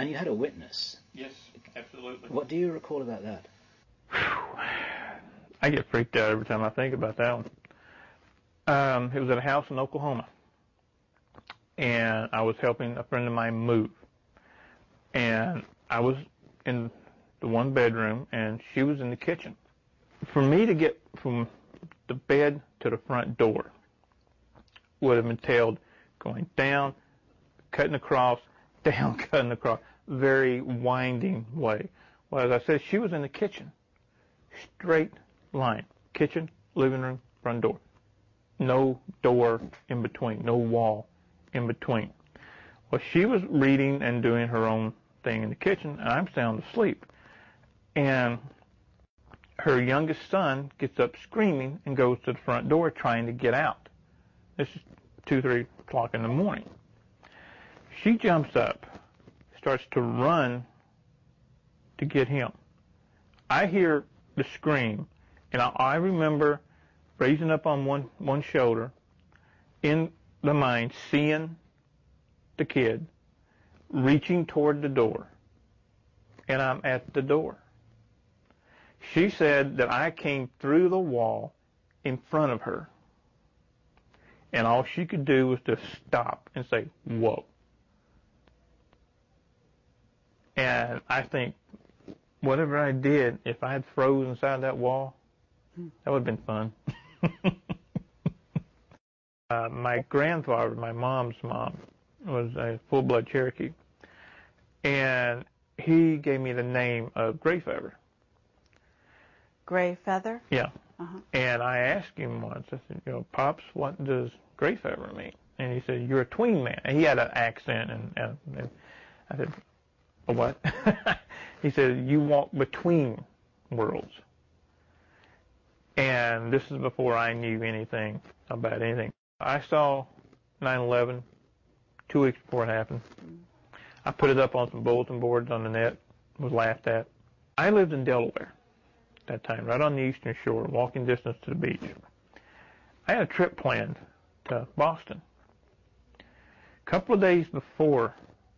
And you had a witness. Yes, absolutely. What do you recall about that? I get freaked out every time I think about that one. It was at a house in Oklahoma, and I was helping a friend of mine move. And I was in the one bedroom, and she was in the kitchen. For me to get from the bed to the front door would have entailed going down, cutting across, down, cutting across, very winding way. Well, as I said, she was in the kitchen, straight line, kitchen, living room, front door. No door in between, no wall in between. Well, she was reading and doing her own thing in the kitchen, and I'm sound asleep. And her youngest son gets up screaming and goes to the front door trying to get out. This is 2, 3 o'clock in the morning. She jumps up, starts to run to get him. I hear the scream, and I remember raising up on one shoulder, in the mind, seeing the kid, reaching toward the door, and I'm at the door. She said that I came through the wall in front of her, and all she could do was to stop and say, whoa. And I think, whatever I did, if I had froze inside that wall, that would have been fun. My grandfather, my mom's mom, was a full-blood Cherokee, and he gave me the name of Gray Feather. Gray Feather? Yeah. Uh-huh. And I asked him once, I said, Pops, what does Gray Feather mean? And he said, you're a tween man. And he had an accent, and I said, a what? He said, you walk between worlds. And this is before I knew anything about anything. I saw 9/11 2 weeks before it happened. I put it up on some bulletin boards on the net, was laughed at. I lived in Delaware at that time, right on the eastern shore, walking distance to the beach. I had a trip planned to Boston. A couple of days before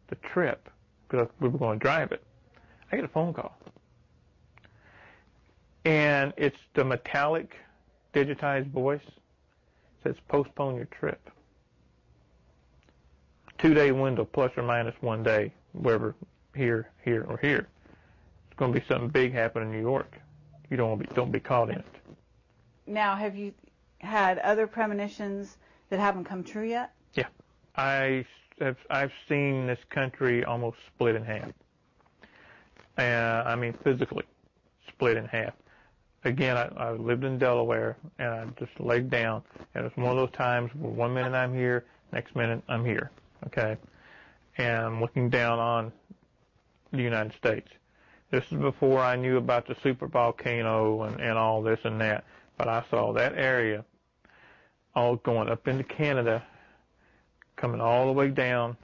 the trip, because we were going to drive it, I get a phone call. And it's the metallic, digitized voice. It says, postpone your trip. 2-day window, plus or minus 1 day, wherever, here, or here. It's going to be something big happening in New York. You don't be caught in it. Now, have you had other premonitions that haven't come true yet? Yeah. I've seen this country almost split in half. I mean, physically split in half. Again, I lived in Delaware, and I just laid down, and it's one of those times where 1 minute I'm here, next minute I'm here, okay? And I'm looking down on the United States. This is before I knew about the super volcano and all this and that, but I saw that area all going up into Canada, coming all the way down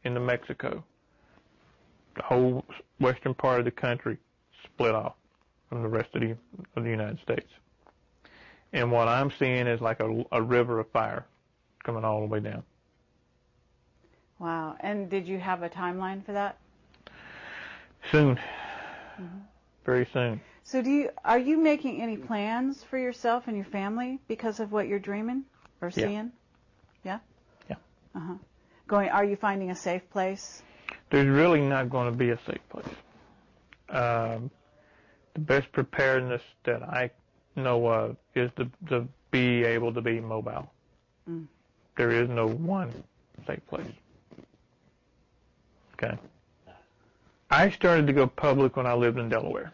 into Mexico. The whole western part of the country split off from the rest of the United States. And what I'm seeing is like a river of fire coming all the way down. Wow. And did you have a timeline for that? Soon. Mm-hmm. Very soon. So are you making any plans for yourself and your family because of what you're dreaming or seeing? Yeah? Yeah. Uh-huh. Are you finding a safe place? There's really not going to be a safe place. The best preparedness that I know of is to be able to be mobile. Mm. There is no one safe place. Okay. I started to go public when I lived in Delaware,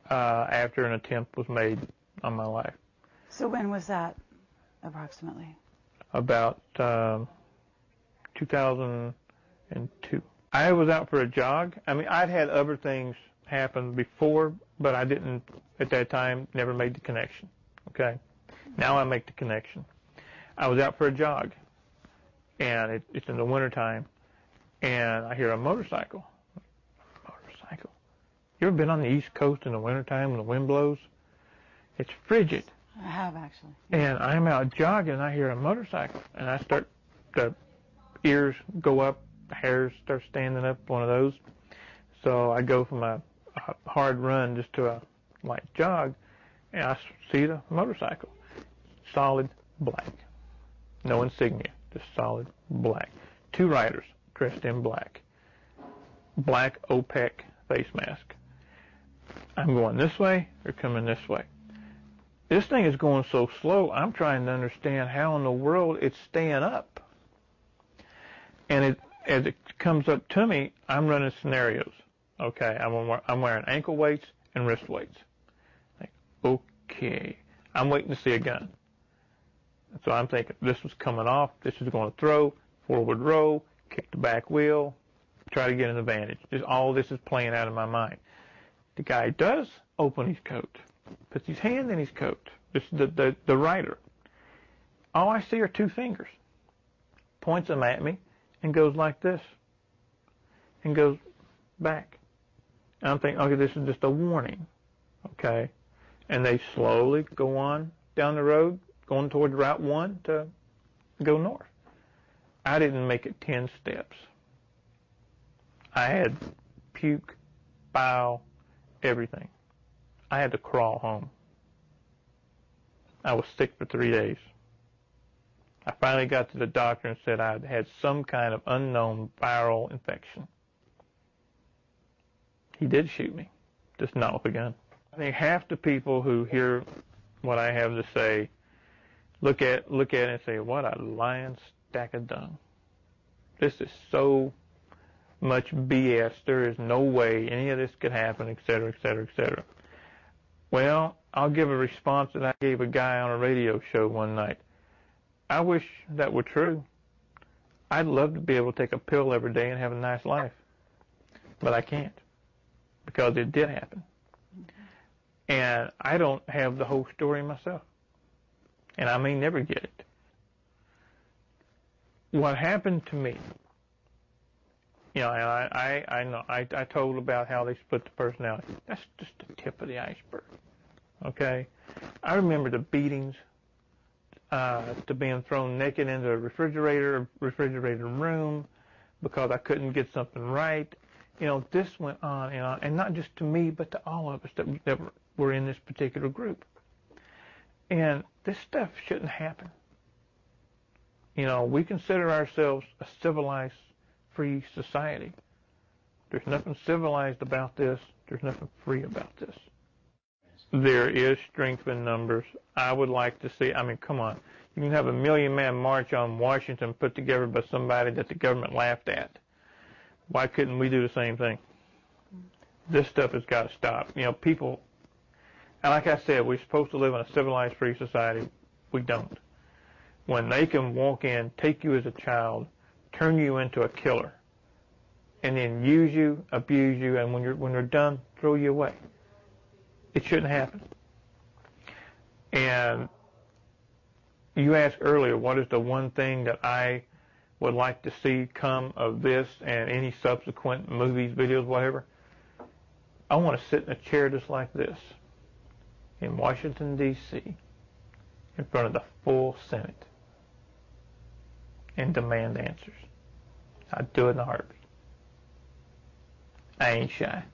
after an attempt was made on my life. So when was that, approximately? About 2002. I was out for a jog. I mean, I'd had other things happen before, but I didn't, at that time, never made the connection. Okay? Now I make the connection. I was out for a jog, and it's in the wintertime, and I hear a motorcycle. Motorcycle. You ever been on the East Coast in the wintertime when the wind blows? It's frigid. I have, actually. And I'm out jogging, and I hear a motorcycle, and the ears go up hairs start standing up, one of those. So I go from a hard run just to a light jog, and I see the motorcycle. Solid black. No insignia, just solid black. 2 riders dressed in black. Black OPEC face mask. I'm going this way, they're coming this way. This thing is going so slow, I'm trying to understand how in the world it's staying up. And as it comes up to me, I'm running scenarios. Okay, I'm wearing ankle weights and wrist weights. Like, okay, I'm waiting to see a gun. So I'm thinking, this was coming off, this is going to throw, forward row, kick the back wheel, try to get an advantage. Just all this is playing out in my mind. The guy does open his coat, puts his hand in his coat. This is the rider. All I see are 2 fingers. Points them at me and goes like this. And goes back. And I'm thinking, okay, this is just a warning. Okay? And they slowly go on down the road, going towards Route 1 to go north. I didn't make it 10 steps. I had puke, bile, everything. I had to crawl home. I was sick for 3 days. I finally got to the doctor and said I had some kind of unknown viral infection. He did shoot me, just not with a gun. I think half the people who hear what I have to say look at it and say, what a lying stack of dung. This is so much BS. There is no way any of this could happen, et cetera, et cetera, et cetera. Well, I'll give a response that I gave a guy on a radio show one night. I wish that were true. I'd love to be able to take a pill every day and have a nice life. But I can't, because it did happen. And I don't have the whole story myself. And I may never get it. What happened to me, you know, I told about how they split the personality. That's just the tip of the iceberg. Okay? I remember the beatings, to being thrown naked into a refrigerator room because I couldn't get something right. You know, this went on and on, and not just to me, but to all of us that were in this particular group. And this stuff shouldn't happen. You know, we consider ourselves a civilized, free society. There's nothing civilized about this. There's nothing free about this. There is strength in numbers. I would like to see, I mean, come on. You can have a 1 million-man march on Washington put together by somebody that the government laughed at. Why couldn't we do the same thing? This stuff has got to stop. You know, people, and like I said, we're supposed to live in a civilized, free society. We don't. When they can walk in, take you as a child, turn you into a killer, and then use you, abuse you, and when they're done, throw you away. It shouldn't happen. And you asked earlier, what is the one thing that I would like to see come of this and any subsequent movies, videos, whatever? I want to sit in a chair just like this in Washington, D.C., in front of the full Senate and demand answers. I'd do it in a heartbeat. I ain't shy.